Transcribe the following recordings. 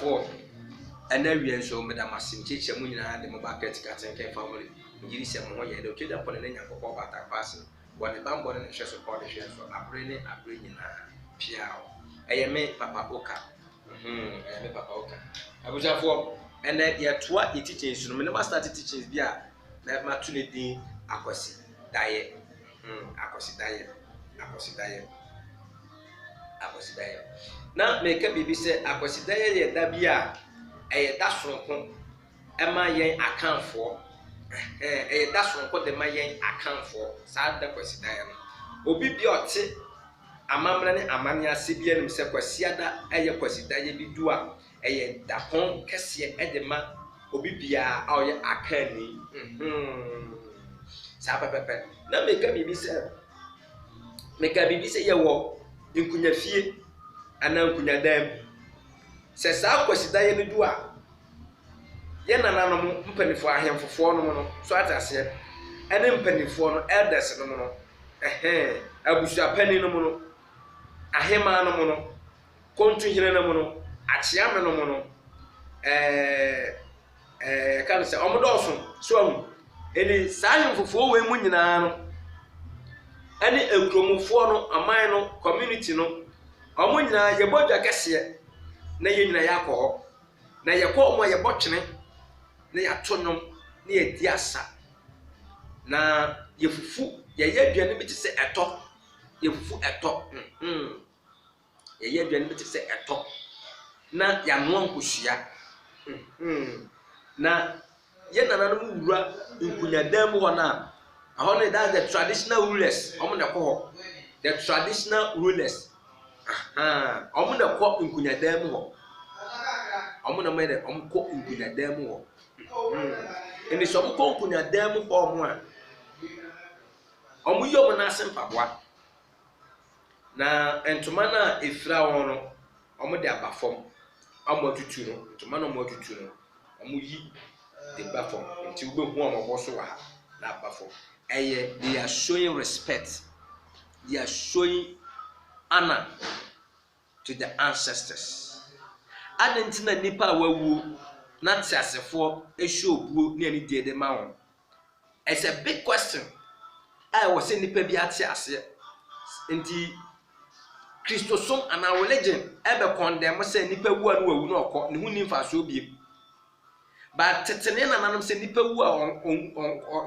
for and then so Madam Masim teacher Munina the market cutting family. You see, I'm going to do the Polina for about person. When the bamboo and share support the shares for a bringing Piao. I made Papa Oka. I made Papa Oka. I was for and then yet what he teaches. No matter started teaching via that maternity aquasi diet. Aquasi diet. Aquasi diet. Aquasi diet. Now make a baby say aquasi diet dabia. That's from Emma Yang account for. That's from the Mayan account for. Sad the question. Obi Biote Amamran Amania Sibian himself was Siada, a Quasida Bidua, a Dapon Cassia Edema, Obibia, our Akani. Sapa Pepper. Now make a baby say, make a baby say, you walk in Kunya Fee and now Kunya Dam. Says our Quasida Bidua. Yana nano mpanifo ahemfofo no no so atase ene mpanifo no elders no no abusua pani no no ahema no no kontu hire no no achiame no no kan se omodoso so amu eni sahemfofo we mu nyina no ene ekromofo no aman no community no omo nyina yebodwa kese na ye nyina yakọ na yekọ mo yebotwene na yatonum na yediasa na yefufu ye aduane bi te se eto yefufu eto ye aduane bi te se eto na yano ankohua na ye nananom wura nkunyadam ho na aho ne that the traditional rulers omo na ko the traditional rulers omo na ko nkunyadam ho omo na mere omo ko nkunyadam ho eni so ko nkunyadam ho mo a omo yom na asempaboa na entoma na efira won no omo de abafom omo tutu no entoma na omo tutu no omo yi de bafom enti ugbe hu omo boso wa na abafom eye they are showing respect, they are showing honor to the ancestors. Adentina nipa wawu na tiasefo ehwobuo ne ani die de ma won. It's a big question. I was saying nipa bi ate ase enti Christosom and our religion ebe condemn say nipa wu anu wawu na okọ ne hu ni mfa so biem. But tetene na nanom say nipa wu a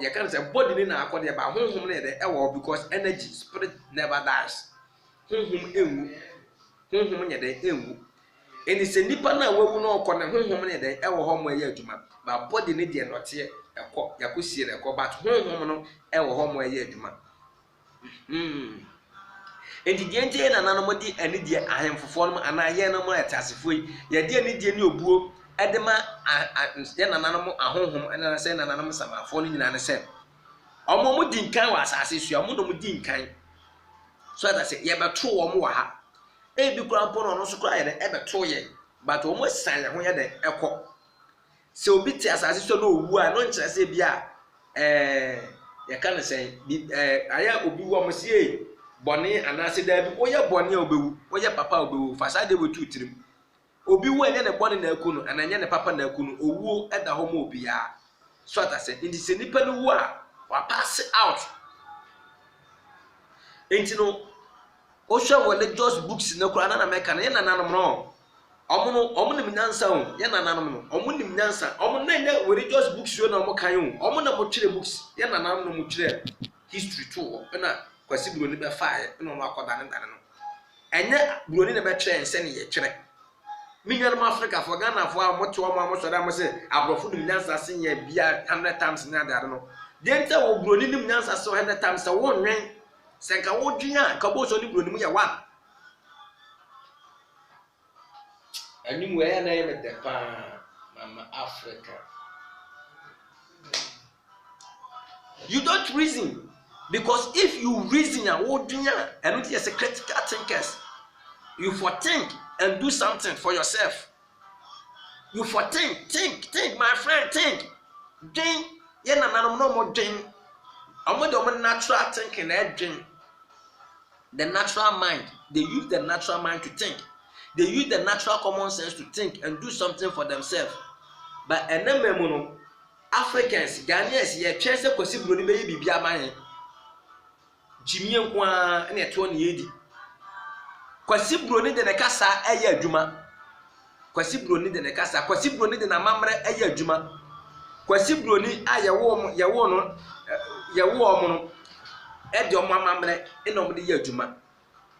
you can say body ni na akọ de ba honhom na de ewo because energy spirit never dies. Honhom nye de enwu. Eni se nipa na wawu na okọ na honhom ne de ewo ho mo eye adwuma ba body ni de note ekọ yakosie na ekọ but honhom no ewo ho mo eye adwuma. Enti die ntie na nanom di ani die ahemfofo no ana ye no mo etasefo yi ye die ani die ni obuo edema ye na nanom ahonhom ana se na nanom samafo no nyina ne se omo mo di nkan wa asase sua mo no mo di nkan so that say ye beto wo mo wa ha e bi kura mpo no so kura ye e beto ye but omo san ye ho ye de ekọ se obi ti asase sua no owu a no nkyere se bia ye kan say aya obi wo mo sie boni anase da bi oye boni a obewu oye papa obewu fasade wetu tirim obi wo enye ne boni na akunu ananye ne papa na akunu owu eda ho mo obi ya so that say indi se nipa no wu a wa pass out enti no o hwa religious books na kura na meka na ye na nanom no omo nim nyansa ho ye na nanom no omo nim nyansa omo na nye religious books yo na omo kan ho omo na mo twere books ye na nanom no mo twere history too na kwasi buroni be faaye na omo akoda ne dane no enye buroni na be twere nse ne ye twere minyanum Africa for Ghana for amoto omo amoso da mo se abrofo nim nyansa se ye bia 100 times na dare no de nta wo buroni nim nyansa se 100 times se wo nwen senka wo dwia ka bo so ni buroni mu ya wa anim we na ye mete pa mama Africa. You don't reason because if you reason ya wo dwia and it is a critical thinkers you for think and do something for yourself. You for think my friend, think ye na nanom no mo dream omo de natural thinking dream. The natural mind, they use the natural mind to think. they use the natural common sense to think and do something for themselves. But enememuno Africans, Ghanaians, ye chance kwasi broni be bibia aman. Jimie nkwa na eto na yedi. Kwasi broni de ne kasa eye adwuma. Kwasi broni de ne kasa, kwasi broni de na mamre eye adwuma. Kwasi broni a ye wo no e de mamre e no de ye adwuma.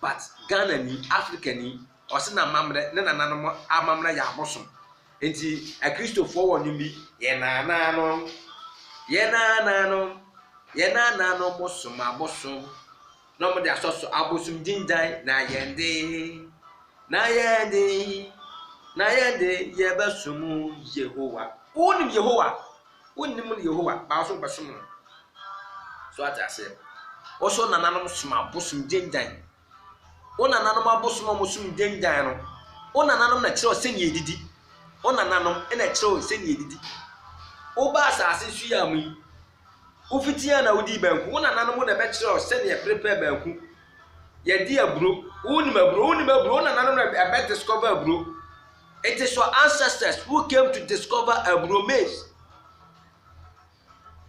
But Ghana ni Africa ni o se na mamre ne nananom amamre ya abosom. Enti a Christopher wonu bi ye nanano bosom abosom. No mo de asoso abosom dindan na yende ye basum Yehowa. Wonim Yehowa ba so basum. So ata se o so nananom som abosom dindan. Ona nanom abosom amosum dindan no. Ona nanom na kire se ne edidi. Ona nanom na kire se ne edidi. Oba asase su ya mu. Ufitia na udi banku. Ona nanom na be kire se ne prepare banku. Ye di aburo. Unim aburo. Ona nanom na be discover aburo. It is your ancestors who came to discover aburo maize.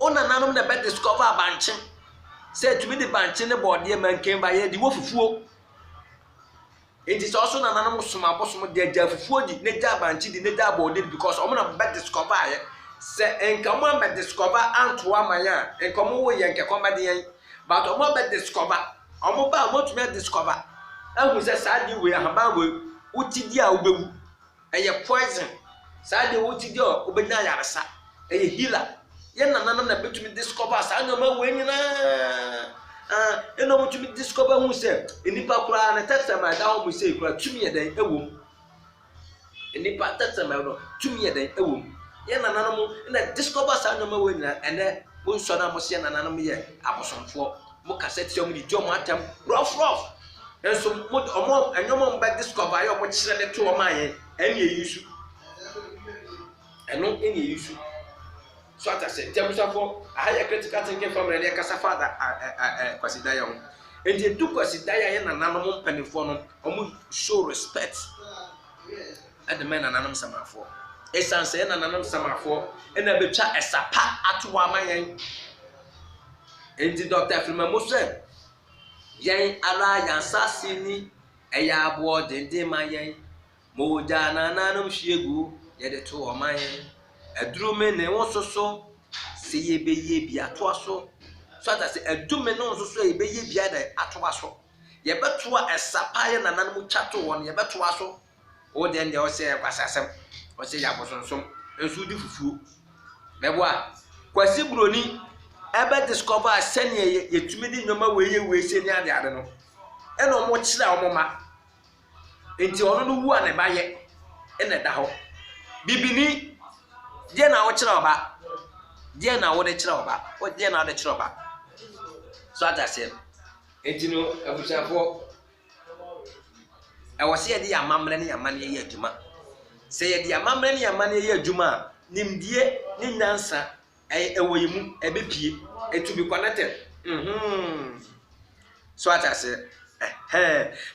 Ona nanom na be discover abanche. Say to me the banche ne body man came by ye di wo fufuo. It is also an animal summa possible de fufuo di ne da banche di ne da body because omo na be discover ye. Say enkomo be discover antoa maya enkomo wo ye nkekoma de yen but omo be discover omo ba omo to me discover ahu say sadi we ahaba we utidi a obewu eye poison sadi utidi o obenya yaresa eye healer ye nananam na betumi discover sa anyoma we nyina eno mo tumi discover hu say enipa kura na tetema da ho mo say kura tumi ye den ewom enipa tetema no tumi ye den ewom ye nananam na discover sa anyoma we nyina ene mo nso na mo se nananam ye abosomfo mo cassette yo mo di mo atam rough enso mo omo anyoma mba discover yo mo kire de to o ma ye ene yisu eno ene yisu. So ata se temusafo ahaya critical thinking family ne kasa father kwasidaya ho enti du kwasidaya ye nananom mpanifo no omu show respect at the men nananom samafo esanse ye nananom samafo ena betwa esapa atowa mayen enti Dr. Filmamo se yen ala yansase ni eya abo dende mayen moja nananom hwiegu ye de to o mayen Edume ne wonsoso se yebeye bi atoaso so ata se edume ne wonsoso yebeye bi ada atoaso yebetoa esapa ye nananum chato won yebetoaso o de nde o se kwasasem o se yabosonsom ensu di fufuo mebo a kwasi broni ebe discover asene yetumi di nyoma we se ni ade no e no mo kira omoma enti ono no wu ane baye e na da ho bibini je na wo kira oba je na wo de kira oba o je na de kira oba so ata se etino abusafo e wo se ye di amamre ne yamane ye adwuma se ye di amamre ne yamane ye adwuma nimdie ni nyansa e woyimu e bepie to be connected so ata se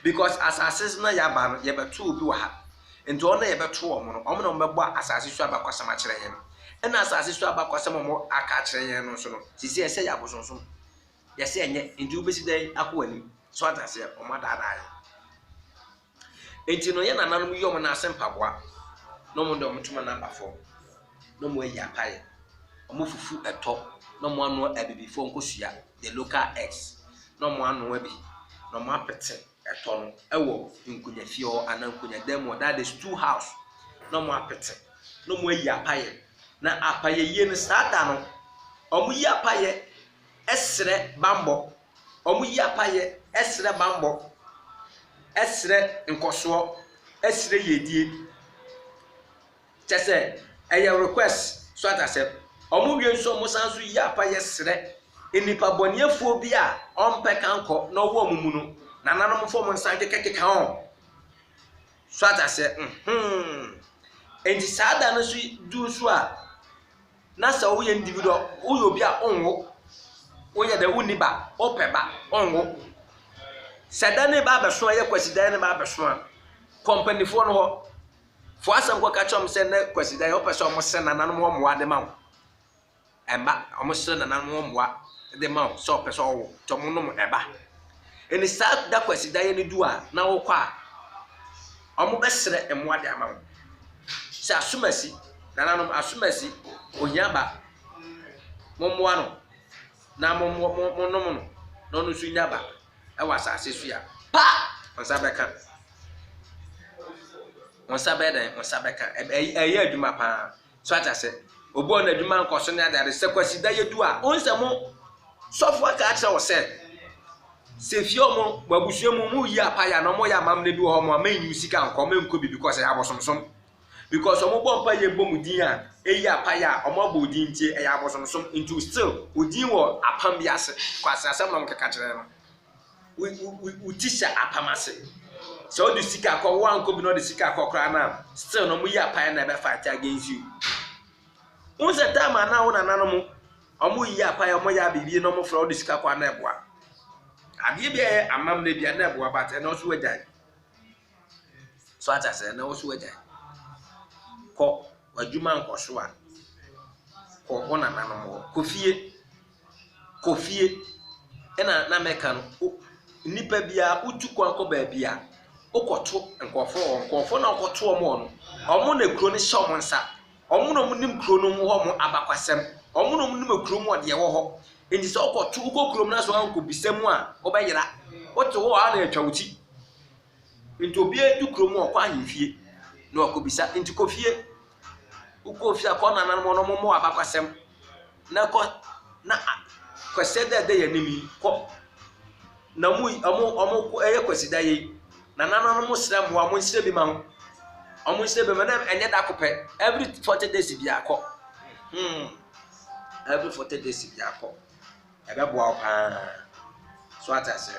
because as assessment ya ba no ye beto obi wa ha enti ona ye beto omo no omo no mbebo asase su abakwasama kire yen ena asase su abakwasama mo aka kire yen no so no sisi ese ya bosonso ye se enye enti ubesi dai akwani so ata se omo dada ya enti no ye nananum yi omo na asempaboa no mo ndo mutuma na bafo no mo yi apaye omo fufu eto no mo anu abibifo nkosua the local eggs no mo anu abi no mo apete eto no ewo nkunya fie ana nkunya demo that is two house no mo apete no mo yi apaye na apaye yie ne sada no omo yi apaye esre bambo omo yi apaye esre bambo esre nkoso esre yedie chese eye request so atase omo wie nso mo sanso yi apaye sre enipa boniefo bi a ompe kanko no wo mumu no nananom fo mo nsan kekeka ho so atase enti sada no so du so a na sa wo ye individual wo yo bi a onwo wo ye da uniba opeba onwo sada ne ba beso ye kwasida ne ba beso company for no for asam kwa catch am say na kwasida ye opese omo se nanan mo moa de ma eba omo se nanan mo moa de ma so opese owo to mo no eba eni sa da kwasida ye ni du a na wo kwa omo be sere emoa de ama se asumasi nanan asumasi ohia ba mo moa no na mo no no su nyaba e wasa ase su ya pa onsa beka eye adwuma pa so atase obo na adwuma nkoso ne adare se kwasida yedu a onsamo sofo ka acha wo se fie omo babusuamu mu yi apaya na omo ya mamne bi ho mo amanyu sika nko menko bi because ya bosomsom because omo bo mpa ye bom din a eyi apaya omo bo din tie ya bosomsom into still odin wo apam bi ase kwasa asem na mkeka kire no we tisha apamase so the sika ko wan ko bi no the sika ko kra na still no mu yi apaya na be fight against you unse time na wo na nanom omo yi apaya omo ya bibi no mo fra the sika ko na eboa abie bia amam na bia na eboa but na so wagyan so atase na wo so wagyan ko wadwuma nkoso a ko wona nanom ko fie na meka no nipa bia utukwa nko ba bia okoto nkofo na okoto omo na kuro ne hye nsa omo no nim kuro no ho mo abakwasem omo no nim kuro mo de wo ho enti se okoto ukokuro na so anko bisem a obeyira oto ho a na atwa wuti enti obi edu kuro mo okwa ahemfie na okobisa enti kofie ukofia ko na nan mo no mo abakwasem na ko na kwaseda de yanimi ko na mu omo eye kwasida yi na nanan mo sra mo nsire bi ma ho omo nsire be ma na enye da kopɛ every 40 days bi akɔ every 40 days bi akɔ ebe bo pa so atase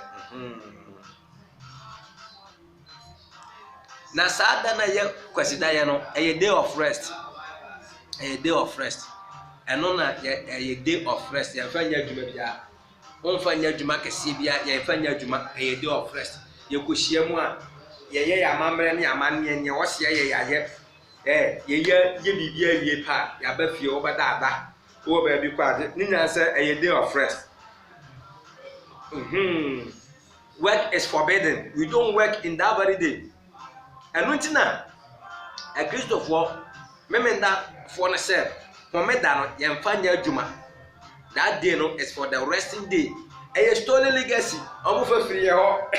na sada na ye kwasida ye no eye day of rest eno na ye day of rest ye fa nya adwuma bia onfa nya adwuma kese bia ye fa nya adwuma eye day of rest ye kohyia mu a ye ya mamre ne amanne nye wo se ye yaye ye bibia wie pa ya ba fie wo bada ada wo ba bi kwa de nya se eye day of rest work is forbidden. We don't work in that very day. And untina a Christopher memenda for na say for medano yemfa nya adwuma that day no is for the resting day. A stolen legacy omo fa free ho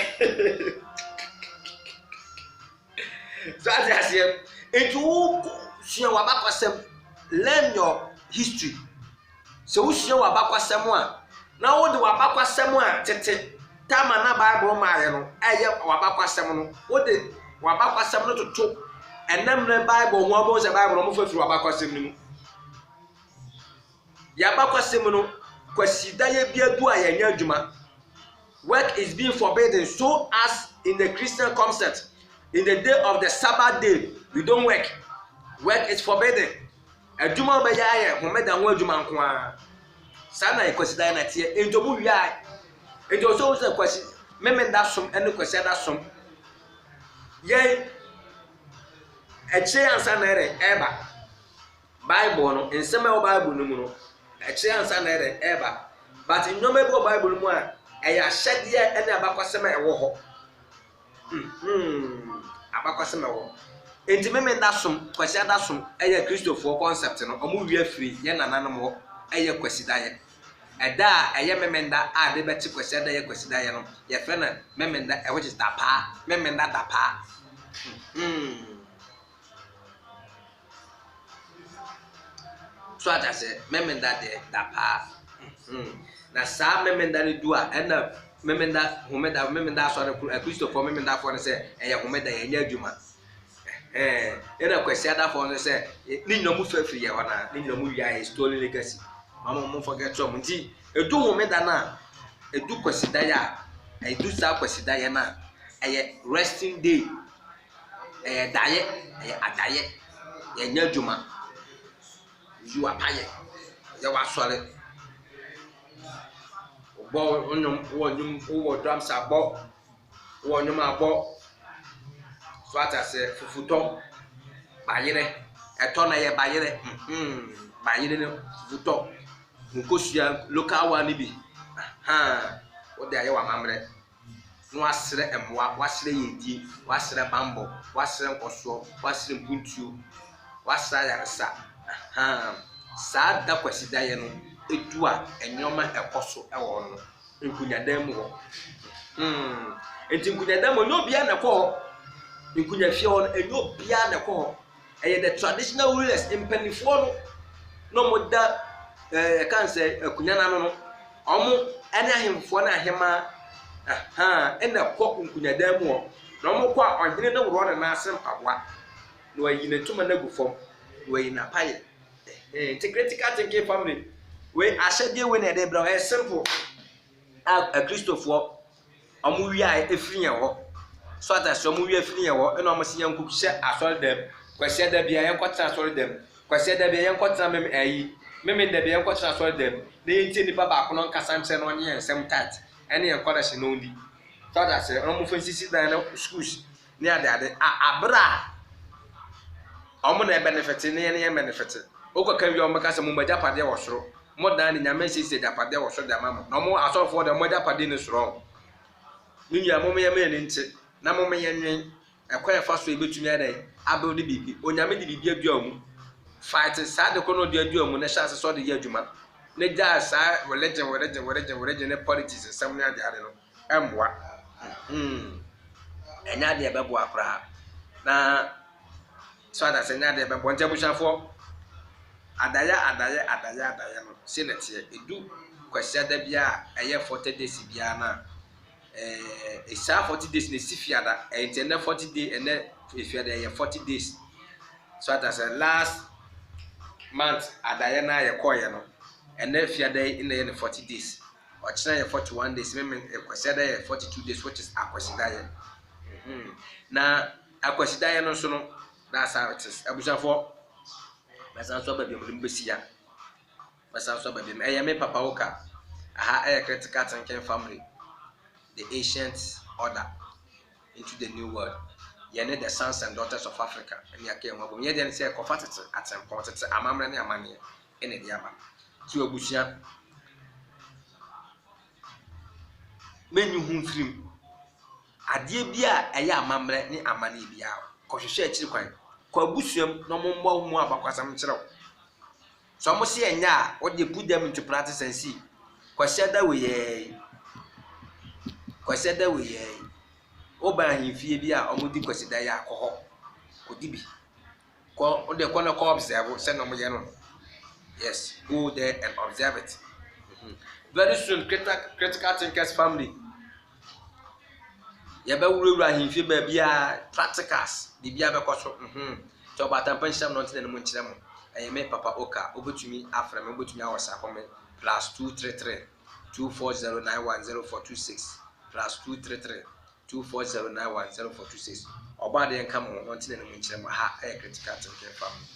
so as here into sua wabakwasem learn your history so wo sua wabakwasem a na wo de wabakwasem a tete tama na bible ma ye no eye wabakwasem no wo de wabakwasem no toto enam na bible ho abo se bible no mo fa free wabakwasem ni mu ya bakwasem no kwasida ye biadu a ye nya adwuma. Work is being forbidden so as in the Christian concept in the day of the Sabbath day we don't work. Work is forbidden. Adwuma ba ya ye homeda ho adwuma nko a sana e kwasida na tie enjomu wia enjo so se kwasi memenda som ene kwasida som ye eche ansa na ere eba bible no ensema o bible no mu no eche ansa na ere eba but nyoma bi o bible mu a eya hyede ene abakwasema ewo ho abakwasema ewo enti memenda som kwasida som eya Christopher concept no omu wi afiri ye nananom ho eya kwasida ye eda eye memenda a de beti kwasida ye kwasida ye no ye fe na memenda which is dapa memenda dapa so ata se memenda de dapa na sa memenda ni dua ena memenda homeda memenda so na Christopher memenda for se eye homeda ye nya adwuma ena kwasida for no se ni nyomu fafiri ye hona ni nyomu wia e stolen legacy mama mo forget so nti edu homeda na edu kwasida ya edu sa kwasida ya na eye resting day daye adaye ye nya adwuma you apaye ye wasore obo onyum wo drums abo wo nyum abo so ata se fufuto bayire eto na ye bayire bayire no fufuto nkosua local one bi wo de aye wa mamre no asere emwa wasere yedie wasere bambo wasere nkoso wasere mpuntuo wasere yaresa saa da kwasi da ye no edu a enyoma ekoso ewo no nkunyadan mu ho enti nkunyadan mu no bia na ko nkunya fie ho enyo bia na ko eye the traditional rulers impenifo no mo da kan say akunya na no omo ene ahemfo na ahema ena ko nkunyadan mu ho na omo kwa ohene na woro na asem paboa no ayi na tuma na gufom no ayi na paye critical thinking family we ashede we na dey bra simple a Christopher omo wi a efiri yan ho so that so omo wi efiri yan ho ena omo se yan kuku se asol dem kwase da bia yan kwatra asol dem kwase da bia yan kwatra mem ayi mem da bia yan kwatra asol dem na yenti nipa ba ko no nkasa mse no onye ensem tat ene yan kwara no ndi so that se omo fansisi dan na schools ni ade abra omo na benefit ni ene benefit okwa wi omo kasa mo magya pade wo soro mo dan ni nyame sisi da pade wo soro da mama no mo asofo da mo magya pade ni soro ni ya mo me ni nti na mo me yenwen ekwa ya faso ebetumi ade abel ni bibi onyame di bibi adua mu fight sa de kono de adua mu na chance so de adwuma na ja sa religion ne politics sam na ade no emwa enya de bebo akra na so that enya de bebo nte bushafo adaya no sinete edu kwasi da bia eye 40 days bia na isa 40 days ne sifiada ente na 40 day ene ifiada eye 40 days so that last month adaya na ye koye no ene fiada ine ye 40 days o china ye 41 days me kwasi da ye 42 days which is akwasi da ye na akwasi da ye no so no that's how it is abusafo basa so babia mo mbesia basa so babia eye me papa woka eye critical thinking family the ancient order into the new world. Yene the sons and daughters of Africa. And yake mwa ye den say kofatete atempotete amamre ne amane ene de aba. Ti obusia menyu hunfrim. Ade bia eye amamre ne amane bia. Kohwehwe akiri kwan. Kwa busuam no mombo mu abakwasam kyerɛw. So mo se enya a wo de put them into practice and see. Kwasiada we ye kwasida we ye oba ahimfie bi a omudi kwasida ya akọ kodibi ko ode ko na ko observe say no mo ye no yes go there and observe it very soon critical thinkers family ya ba wuru ahimfie ba bia practicals bibia be koso to bata pension no ntene mo nkire mo ayeme papa oka obetumi afra me obetumi awasa kome +233 240910426 +233 240910426 obade nka mo no ntene mo nkire mo ha critical thinking family